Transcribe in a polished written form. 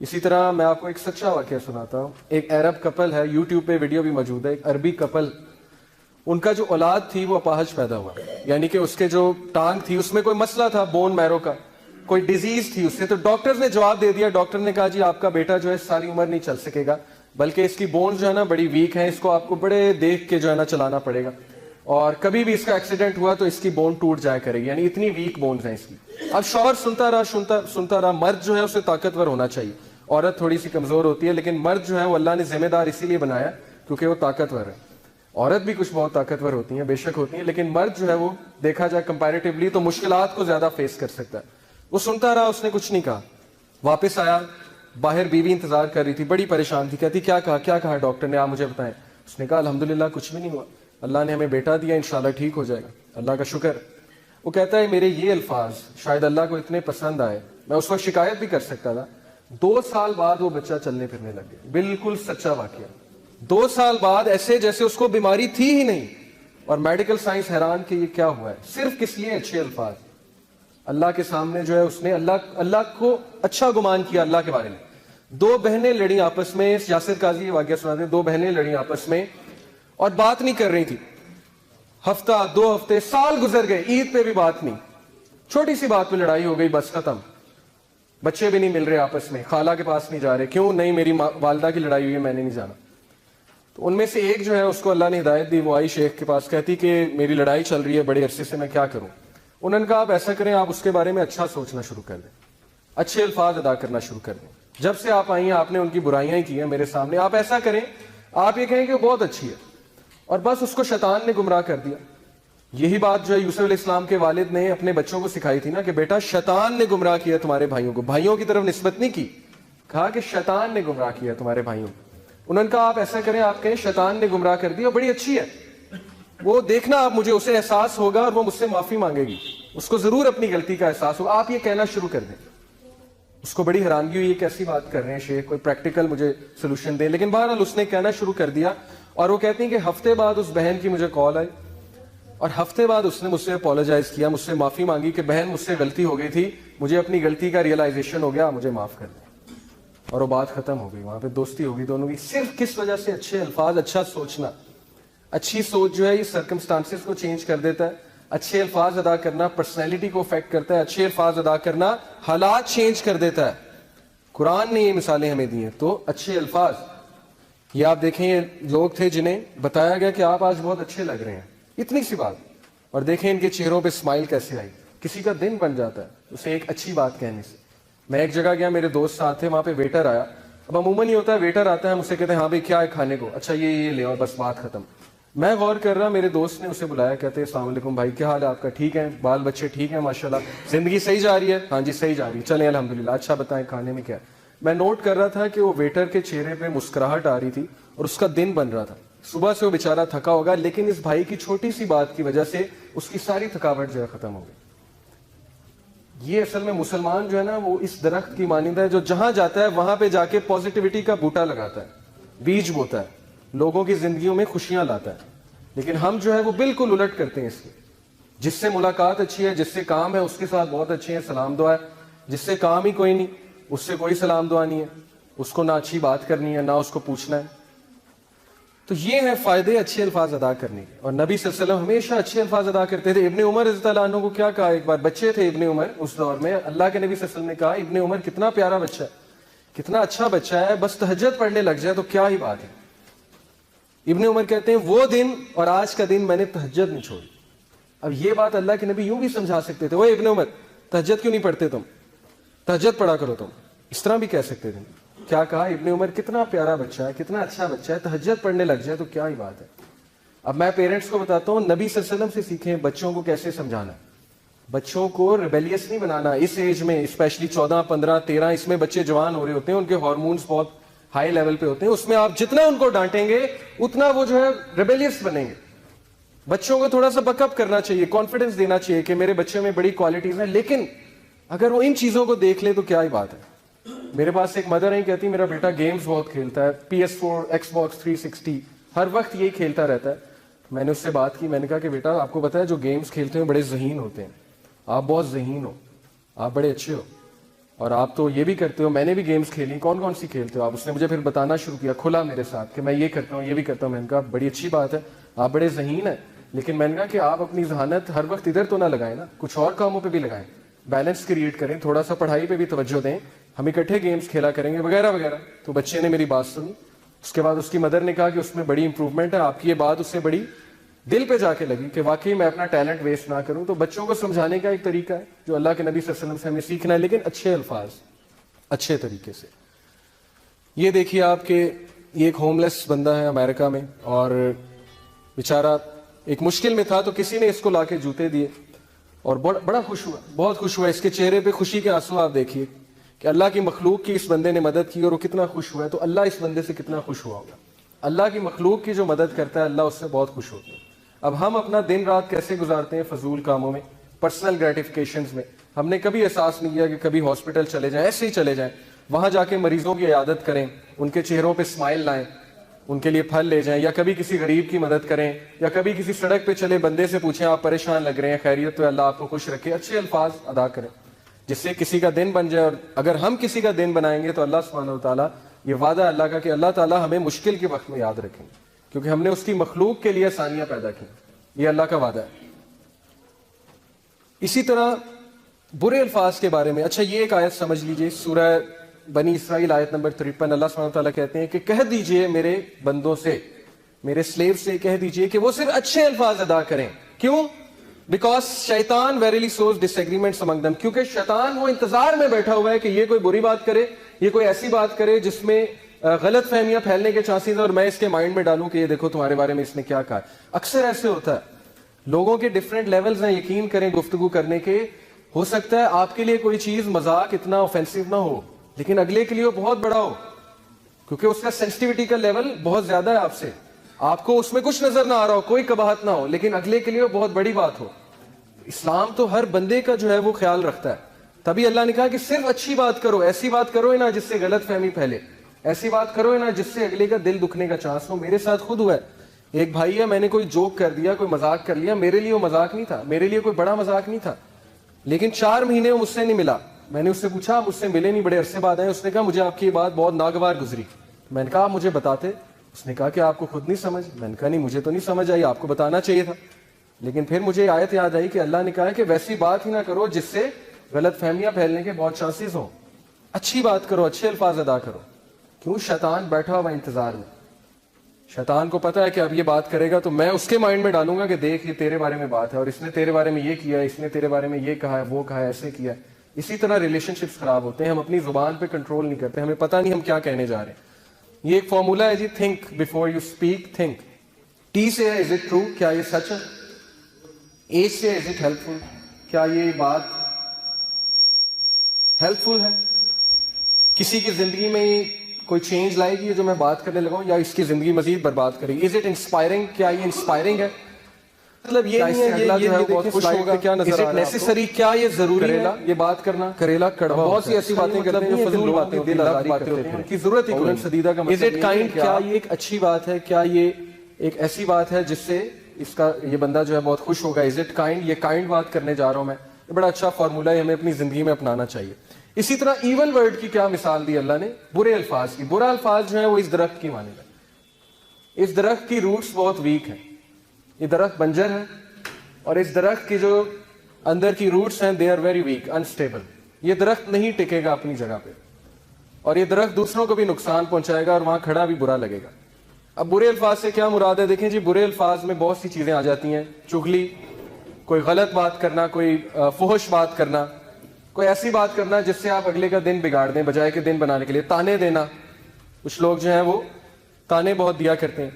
اسی طرح میں آپ کو ایک سچا واقعہ سناتا ہوں. ایک عرب کپل ہے, یوٹیوب پہ ویڈیو بھی موجود ہے, ایک عربی کپل, ان کا جو اولاد تھی وہ اپاہج پیدا ہوا, یعنی کہ اس کے جو ٹانگ تھی اس میں کوئی مسئلہ تھا, بون میرو کا کوئی ڈیزیز تھی اس سے. تو ڈاکٹر نے جواب دے دیا, ڈاکٹر نے کہا جی آپ کا بیٹا جو ہے ساری عمر نہیں چل سکے گا, بلکہ اس کی بونز جو ہے نا بڑی ویک ہیں, اس کو آپ کو بڑے دیکھ کے جو ہے نا چلانا پڑے گا, اور کبھی بھی اس کا ایکسیڈنٹ ہوا تو اس کی بون ٹوٹ جایا کرے گی, یعنی اتنی ویک بونز ہیں اس کی. اب شوہر سنتا رہا, مرد جو ہے اسے طاقتور ہونا چاہیے, عورت تھوڑی سی کمزور ہوتی ہے, لیکن مرد جو ہے وہ اللہ نے ذمہ دار اسی لیے بنایا کیونکہ وہ طاقتور ہے. عورت بھی کچھ بہت طاقتور ہوتی ہیں, بے شک ہوتی ہیں, لیکن مرد جو ہے وہ دیکھا جائے کمپیریٹیولی تو مشکلات کو زیادہ فیس کر سکتا ہے. وہ سنتا رہا, اس نے کچھ نہیں کہا. واپس آیا, باہر بیوی انتظار کر رہی تھی, بڑی پریشان تھی, کہتی کیا کہا ڈاکٹر نے, آپ مجھے بتائیں. اس نے کہا الحمدللہ کچھ بھی نہیں ہوا, اللہ نے ہمیں بیٹا دیا, انشاءاللہ ٹھیک ہو جائے گا, اللہ کا شکر. وہ کہتا ہے میرے یہ الفاظ شاید اللہ کو اتنے پسند آئے, میں اس وقت شکایت بھی کر سکتا تھا. 2 سال بعد وہ بچہ چلنے پھرنے لگ گیا. بالکل سچا واقعہ. 2 سال بعد ایسے جیسے اس کو بیماری تھی ہی نہیں, اور میڈیکل سائنس حیران کہ یہ کیا ہوا ہے, صرف کس لیے اچھے الفاظ. اللہ کے سامنے جو ہے اس نے اللہ کو اچھا گمان کیا اللہ کے بارے میں. 2 بہنیں لڑی آپس میں, یاسر قاضی یہ واقعہ سناتے ہیں, 2 بہنیں لڑی آپس میں اور بات نہیں کر رہی تھی. ہفتہ 2 ہفتے سال گزر گئے, عید پہ بھی بات نہیں, چھوٹی سی بات پہ لڑائی ہو گئی, بس ختم. بچے بھی نہیں مل رہے آپس میں, خالہ کے پاس نہیں جا رہے, کیوں نہیں میری والدہ کی لڑائی ہوئی ہے میں نے نہیں جانا. تو ان میں سے ایک جو ہے اس کو اللہ نے ہدایت دی, وہ آئی شیخ کے پاس, کہتی کہ میری لڑائی چل رہی ہے بڑے عرصے سے, میں کیا کروں. انہوں نے کہا آپ ایسا کریں, آپ اس کے بارے میں اچھا سوچنا شروع کر دیں, اچھے الفاظ ادا کرنا شروع کر دیں. جب سے آپ آئی ہیں آپ نے ان کی برائیاں ہی کی ہیں میرے سامنے, آپ ایسا کریں آپ یہ کہیں کہ وہ بہت اچھی ہے, اور بس اس کو شیطان نے گمراہ کر دیا. یہی بات جو ہے یوسف علیہ السلام کے والد نے اپنے بچوں کو سکھائی تھی نا, کہ بیٹا شیطان نے گمراہ کیا تمہارے بھائیوں کو, بھائیوں کی طرف نسبت نہیں کی, کہا کہ شیطان نے گمراہ کیا تمہارے بھائیوں کو. انہوں نے کہا آپ ایسا کریں, آپ کہیں شیطان نے گمراہ کر دی اور بڑی اچھی ہے, وہ دیکھنا آپ مجھے اسے احساس ہوگا اور وہ مجھ سے معافی مانگے گی, اس کو ضرور اپنی غلطی کا احساس ہوگا, آپ یہ کہنا شروع کر دیں. اس کو بڑی حیرانگی ہوئی, یہ کیسی بات کر رہے ہیں شیخ, کوئی پریکٹیکل مجھے سولوشن دیں. لیکن بہرحال اس نے کہنا شروع کر دیا, اور وہ کہتی ہیں کہ ہفتے بعد اس بہن کی مجھے کال آئی, اور ہفتے بعد اس نے مجھ سے اپولوجائز کیا, مجھ سے معافی مانگی کہ بہن مجھ سے غلطی ہو گئی تھی, مجھے اپنی غلطی کا ریئلائزیشن ہو گیا, مجھے معاف کر دیں. اور وہ بات ختم ہو گئی, وہاں پہ دوستی ہو گئی دونوں کی, صرف کس وجہ سے, اچھے الفاظ, اچھا سوچنا. اچھی سوچ جو ہے یہ سرکمسٹانسز کو چینج کر دیتا ہے. اچھے الفاظ ادا کرنا پرسنالٹی کو افیکٹ کرتا ہے, اچھے الفاظ ادا کرنا حالات چینج کر دیتا ہے. قرآن نے یہ مثالیں ہمیں دی ہیں. تو اچھے الفاظ, یہ آپ دیکھیں یہ لوگ تھے جنہیں بتایا گیا کہ آپ آج بہت اچھے لگ رہے ہیں, اتنی سی بات, اور دیکھیں ان کے چہروں پہ اسمائل کیسے آئی. کسی کا دن بن جاتا ہے اسے ایک اچھی بات کہنے سے. میں ایک جگہ گیا, میرے دوست ساتھ تھے, وہاں پہ ویٹر آیا. اب عموماً یہ ہوتا ہے ویٹر آتا ہے, مجھ سے کہتے ہیں ہاں بھائی کیا ہے کھانے کو, اچھا یہ لے آؤ, بس بات ختم. میں غور کر رہا, میرے دوست نے اسے بلایا, کہتے ہیں السلام علیکم بھائی کیا حال ہے آپ کا, ٹھیک ہے, بال بچے ٹھیک ہیں ماشاءاللہ, زندگی صحیح جا رہی ہے, ہاں جی صحیح جا رہی ہے, چلیں الحمدللہ, اچھا بتائیں کھانے میں کیا ہے. میں نوٹ کر رہا تھا کہ وہ ویٹر کے چہرے پہ مسکراہٹ آ رہی تھی اور اس کا دن بن رہا تھا. صبح سے وہ بیچارہ تھکا ہوگا, لیکن اس بھائی کی چھوٹی سی بات کی وجہ سے اس کی ساری تھکاوٹ جو ہے ختم ہو گئی. یہ اصل میں مسلمان جو ہے نا وہ اس درخت کی مانند ہے جو جہاں جاتا ہے وہاں پہ جا کے پازیٹیوٹی کا بوٹا لگاتا ہے, بیج بوتا ہے, لوگوں کی زندگیوں میں خوشیاں لاتا ہے. لیکن ہم جو ہے وہ بالکل الٹ کرتے ہیں اس کی. جس سے ملاقات اچھی ہے, جس سے کام ہے, اس کے ساتھ بہت اچھے ہیں, سلام دعا ہے. جس سے کام ہی کوئی نہیں, اس سے کوئی سلام دعا نہیں ہے, اس کو نہ اچھی بات کرنی ہے نہ اس کو پوچھنا ہے. تو یہ ہے فائدے اچھے الفاظ ادا کرنے کے. اور نبی صلی اللہ علیہ وسلم ہمیشہ اچھے الفاظ ادا کرتے تھے. ابن عمر رضی اللہ عنہ کو کیا کہا, ایک بار بچے تھے ابن عمر اس دور میں, اللہ کے نبی صلی اللہ علیہ وسلم نے کہا ابن عمر کتنا پیارا بچہ ہے, کتنا اچھا بچہ ہے, بس تہجد پڑھنے لگ جائے تو کیا ہی بات ہے. ابن عمر کہتے ہیں وہ دن اور آج کا دن میں نے تہجد نہیں چھوڑی. اب یہ بات اللہ کے نبی یوں بھی سمجھا سکتے تھے, وہ ابن عمر تہجد کیوں نہیں پڑھتے تم, تہجد پڑھا کرو تم, اس طرح بھی کہہ سکتے تھے. کیا کہا ابن عمر کتنا پیارا بچہ ہے, کتنا اچھا بچہ ہے, تہجد پڑھنے لگ جائے تو کیا ہی بات ہے. اب میں پیرنٹس کو بتاتا ہوں نبی صلی اللہ علیہ وسلم سے سیکھیں بچوں کو کیسے سمجھانا. بچوں کو ریبیلیس نہیں بنانا. اس ایج میں اسپیشلی 14 15 13 اس میں بچے جوان ہو رہے ہوتے ہیں, ان کے ہارمونز بہت ہائی لیول پہ ہوتے ہیں. اس میں آپ جتنا ان کو ڈانٹیں گے اتنا وہ جو ہے ریبیلیس بنیں گے. بچوں کو تھوڑا سا بک اپ کرنا چاہیے, کانفیڈنس دینا چاہیے کہ میرے بچے میں بڑی کوالٹیز ہیں, لیکن اگر وہ ان چیزوں کو دیکھ لے تو کیا ہی بات ہے. میرے پاس ایک مدر ہے, کہتی میرا بیٹا گیمز بہت کھیلتا ہے, PS4 Xbox 360 ہر وقت یہی کھیلتا رہتا ہے. میں نے اس سے بات کی, میں نے کہا کہ بیٹا آپ کو پتا ہے جو گیمز کھیلتے ہیں بڑے ذہین ہوتے ہیں, آپ بہت ذہین ہو, آپ بڑے اچھے ہو, اور آپ تو یہ بھی کرتے ہو, میں نے بھی گیمز کھیلی, کون کون سی کھیلتے ہو آپ؟ اس نے مجھے پھر بتانا شروع کیا کھلا میرے ساتھ کہ میں یہ کرتا ہوں, یہ بھی کرتا ہوں. میں نے کہا بڑی اچھی بات ہے, آپ بڑے ذہین ہیں, لیکن میں نے کہا کہ آپ اپنی ذہانت ہر وقت ادھر تو نہ لگائیں نا, کچھ اور کاموں پہ بھی لگائیں, بیلنس کریٹ کریں, تھوڑا سا پڑھائی پہ بھی توجہ دیں, ہم اکٹھے گیمز کھیلا کریں گے وغیرہ وغیرہ. تو بچے نے میری بات سنی. اس کے بعد اس کی مدر نے کہا کہ اس میں بڑی امپروومنٹ ہے, آپ کی یہ بات اس سے بڑی دل پہ جا کے لگی کہ واقعی میں اپنا ٹیلنٹ ویسٹ نہ کروں. تو بچوں کو سمجھانے کا ایک طریقہ ہے جو اللہ کے نبی صلی اللہ علیہ وسلم سے ہمیں سیکھنا ہے, لیکن اچھے الفاظ, اچھے طریقے سے. یہ دیکھیے آپ کہ یہ ایک ہوم لیس بندہ ہے امریکہ میں, اور بیچارہ ایک مشکل میں تھا, تو کسی نے اس کو لا کے جوتے دیے اور بڑا خوش ہوا, بہت خوش ہوا. اس کے چہرے پہ خوشی کے آنسو آپ دیکھیے کہ اللہ کی مخلوق کی اس بندے نے مدد کی اور وہ کتنا خوش ہوا ہے. تو اللہ اس بندے سے کتنا خوش ہوا ہوگا. اللہ کی مخلوق کی جو مدد کرتا ہے اللہ اس سے بہت خوش ہوتا ہے. اب ہم اپنا دن رات کیسے گزارتے ہیں فضول کاموں میں, پرسنل گریٹیفیکیشنز میں. ہم نے کبھی احساس نہیں کیا کہ کبھی ہاسپٹل چلے جائیں, ایسے ہی چلے جائیں, وہاں جا کے مریضوں کی عیادت کریں, ان کے چہروں پہ اسمائل لائیں, ان کے لیے پھل لے جائیں, یا کبھی کسی غریب کی مدد کریں, یا کبھی کسی سڑک پہ چلے بندے سے پوچھیں آپ پریشان لگ رہے ہیں, خیریت تو اللہ آپ کو خوش رکھے. اچھے الفاظ ادا کریں جس سے کسی کا دن بن جائے. اور اگر ہم کسی کا دن بنائیں گے تو اللہ سبحانہ و تعالیٰ, یہ وعدہ اللہ کا کہ اللہ تعالیٰ ہمیں مشکل کے وقت میں یاد رکھیں گے, کیونکہ ہم نے اس کی مخلوق کے لیے آسانیاں پیدا کی. یہ اللہ کا وعدہ ہے. اسی طرح برے الفاظ کے بارے میں, اچھا یہ ایک آیت سمجھ لیجئے, سورہ بنی اسرائیل آیت نمبر 53, اللہ سبحانہ وتعالیٰ کہتے ہیں کہ کہہ دیجئے میرے بندوں سے, میرے سلیو سے کہہ دیجئے کہ وہ صرف اچھے الفاظ ادا کریں. کیوں؟ بیکاز شیطان ویریلی سوز ڈس ایگریمنٹس امنگ دم, کیونکہ شیطان وہ انتظار میں بیٹھا ہوا ہے کہ یہ کوئی بری بات کرے, یہ کوئی ایسی بات کرے جس میں غلط فہمیاں پھیلنے کے چانسز ہیں, اور میں اس کے مائنڈ میں ڈالوں کہ یہ دیکھو تمہارے بارے میں اس نے کیا کہا. اکثر ایسے ہوتا ہے, لوگوں کے ڈفرینٹ لیولز ہیں یقین کریں گفتگو کرنے کے. ہو سکتا ہے آپ کے لیے کوئی چیز مذاق اتنا اوفینسو نہ ہو, لیکن اگلے کے لیے وہ بہت بڑا ہو, کیونکہ اس کا سینسٹیوٹی کا لیول بہت زیادہ ہے آپ سے. آپ کو اس میں کچھ نظر نہ آ رہا ہو, کوئی قباحت نہ ہو, لیکن اگلے کے لیے وہ بہت بڑی بات ہو. اسلام تو ہر بندے کا جو ہے وہ خیال رکھتا ہے. تبھی اللہ نے کہا کہ صرف اچھی بات کرو, ایسی بات کرو نا جس سے غلط فہمی پھیلے, ایسی بات کرو نا جس سے اگلے کا دل دکھنے کا چانس ہو. میرے ساتھ خود ہوا ہے, ایک بھائی ہے, میں نے کوئی جوک کر دیا, کوئی مذاق کر لیا, میرے لیے وہ مذاق نہیں تھا, میرے لیے کوئی بڑا مذاق نہیں تھا, لیکن 4 مہینے وہ مجھ سے نہیں ملا. میں نے اس سے پوچھا آپ مجھ سے ملے نہیں, بڑے عرصے بعد آئے. اس نے کہا مجھے آپ کی یہ بات بہت ناگوار گزری. میں نے کہا آپ مجھے بتاتے. اس نے کہا کہ آپ کو خود نہیں سمجھ. میں نے کہا نہیں مجھے تو نہیں سمجھ آئی, آپ کو بتانا چاہیے تھا. لیکن پھر مجھے آیت یاد آئی کہ اللہ نے کہا کہ ویسی بات ہی نہ کرو جس سے غلط فہمیاں پھیلنے کے بہت چانسز ہوں. اچھی بات کرو, اچھے الفاظ ادا کرو. کیوں؟ شیطان بیٹھا ہوا انتظار میں. شیطان کو پتا ہے کہ اب یہ بات کرے گا تو میں اس کے مائنڈ میں ڈالوں گا کہ دیکھ یہ تیرے بارے میں بات ہے, اور اس نے تیرے بارے میں یہ کیا ہے, اس نے تیرے بارے میں یہ کہا ہے, وہ کہا ہے, ایسے کیا ہے. اسی طرح ریلیشن شپس خراب ہوتے ہیں, ہم اپنی زبان پہ کنٹرول نہیں کرتے, ہمیں پتہ نہیں ہم کیا کہنے جا رہے ہیں. یہ ایک فارمولا ہے جی, think before you speak. Think. T سے ہے از اٹ ٹرو, کیا یہ سچ ہے. اے سے از اٹ ہیلپ فل, کیا یہ بات ہیلپ فل ہے, کسی کی زندگی میں کوئی چینج لائے گی جو میں بات کرنے لگا ہوں, یا اس کی زندگی مزید برباد کرے گی. از اٹ انسپائرنگ, کیا یہ انسپائرنگ ہے. مطلب یہ نہیں ہے یہ بہت خوش ہوگا, کیا نظر آ رہا ہے نیسیسری, کیا یہ ضروری ہے یہ بات کرنا. کریلا کڑوا, بہت سی ایسی باتیں کرتے ہیں جو فضول باتیں ہوتی ہیں, دل آزاری کرتے ہیں, ان کی ضرورت ہی کوئی سدیدہ کا. از اٹ کائنڈ, کیا یہ ایک اچھی بات ہے, کیا یہ ایک ایسی بات ہے جس سے اس کا یہ بندہ جو ہے بہت خوش ہوگا. از اٹ کائنڈ, یہ کائنڈ بات کرنے جا رہا ہوں میں. یہ بڑا اچھا فارمولا ہے, ہمیں اپنی زندگی میں اپنانا چاہیے. اسی طرح ایول ورڈ کی کیا مثال دی اللہ نے, برے الفاظ کی. برا الفاظ جو ہے وہ اس درخت کی مانند ہے. اس درخت کی روٹس بہت ویک ہیں, یہ درخت بنجر ہے, اور اس درخت کی جو اندر کی روٹس ہیں they are very weak, unstable. یہ درخت نہیں ٹکے گا اپنی جگہ پہ, اور یہ درخت دوسروں کو بھی نقصان پہنچائے گا, اور وہاں کھڑا بھی برا لگے گا. اب برے الفاظ سے کیا مراد ہے؟ دیکھیں جی, برے الفاظ میں بہت سی چیزیں آ جاتی ہیں. چغلی, کوئی غلط بات کرنا, کوئی فحش بات کرنا, کوئی ایسی بات کرنا جس سے آپ اگلے کا دن بگاڑ دیں بجائے کہ دن بنانے کے لیے. تانے دینا, کچھ لوگ جو ہیں وہ تانے بہت دیا کرتے ہیں.